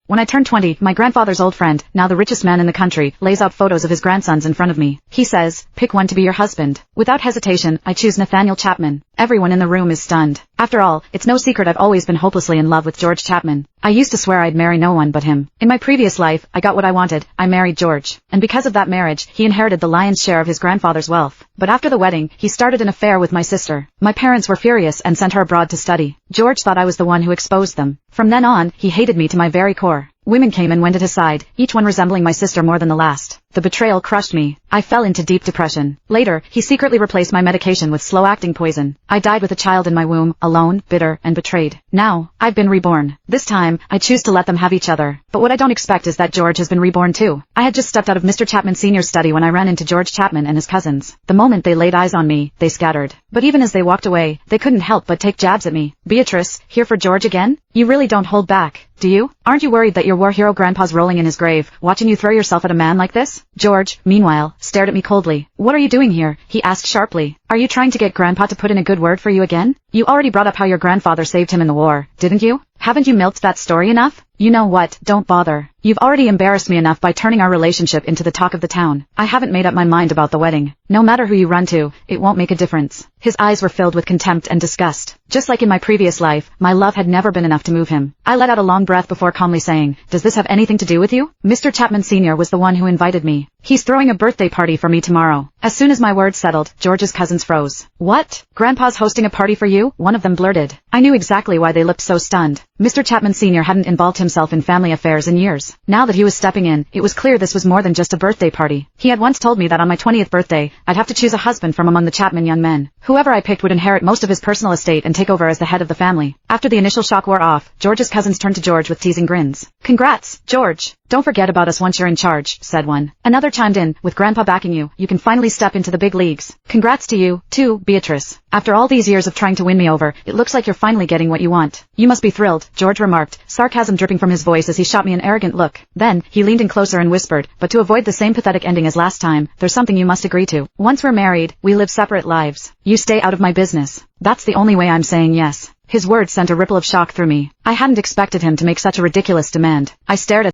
When I turned 20, my grandfather's old friend, now the richest man in the country, lays out photos of his grandsons in front of me. He says, pick one to be your husband. Without hesitation, I choose Nathaniel Chapman. Everyone in the room is stunned. After all, it's no secret I've always been hopelessly in love with George Chapman. I used to swear I'd marry no one but him. In my previous life, I got what I wanted. I married George. And because of that marriage, he inherited the lion's share of his grandfather's wealth. But after the wedding, he started an affair with my sister. My parents were furious and sent her abroad to study. George thought I was the one who exposed them. From then on, he hated me to my very core. Women came and went at his side, each one resembling my sister more than the last. The betrayal crushed me. I fell into deep depression. Later, he secretly replaced my medication with slow-acting poison. I died with a child in my womb, alone, bitter, and betrayed. Now, I've been reborn. This time, I choose to let them have each other. But what I don't expect is that George has been reborn too. I had just stepped out of Mr. Chapman Sr.'s study when I ran into George Chapman and his cousins. The moment they laid eyes on me, they scattered. But even as they walked away, they couldn't help but take jabs at me. Beatrice, here for George again? You really don't hold back, do you? Aren't you worried that your war hero grandpa's rolling in his grave, watching you throw yourself at a man like this? George, meanwhile, stared at me coldly. What are you doing here? He asked sharply. Are you trying to get grandpa to put in a good word for you again? You already brought up how your grandfather saved him in the war, didn't you? Haven't you milked that story enough? You know what, don't bother. You've already embarrassed me enough by turning our relationship into the talk of the town. I haven't made up my mind about the wedding. No matter who you run to, it won't make a difference. His eyes were filled with contempt and disgust. Just like in my previous life, my love had never been enough to move him. I let out a long breath before calmly saying, does this have anything to do with you? Mr. Chapman Sr. was the one who invited me. He's throwing a birthday party for me tomorrow. As soon as my words settled, George's cousins froze. What? Grandpa's hosting a party for you? One of them blurted. I knew exactly why they looked so stunned. Mr. Chapman Sr. hadn't involved himself in family affairs in years. Now that he was stepping in, it was clear this was more than just a birthday party. He had once told me that on my 20th birthday, I'd have to choose a husband from among the Chapman young men. Whoever I picked would inherit most of his personal estate and take over as the head of the family. After the initial shock wore off, George's cousins turned to George with teasing grins. Congrats, George. Don't forget about us once you're in charge, said one. Another chimed in, with Grandpa backing you, you can finally step into the big leagues. Congrats to you, too, Beatrice. After all these years of trying to win me over, it looks like you're finally getting what you want. You must be thrilled, George remarked, sarcasm dripping from his voice as he shot me an arrogant look. Then, he leaned in closer and whispered, but to avoid the same pathetic ending as last time, there's something you must agree to. Once we're married, we live separate lives. You stay out of my business. That's the only way I'm saying yes. His words sent a ripple of shock through me. I hadn't expected him to make such a ridiculous demand. I stared at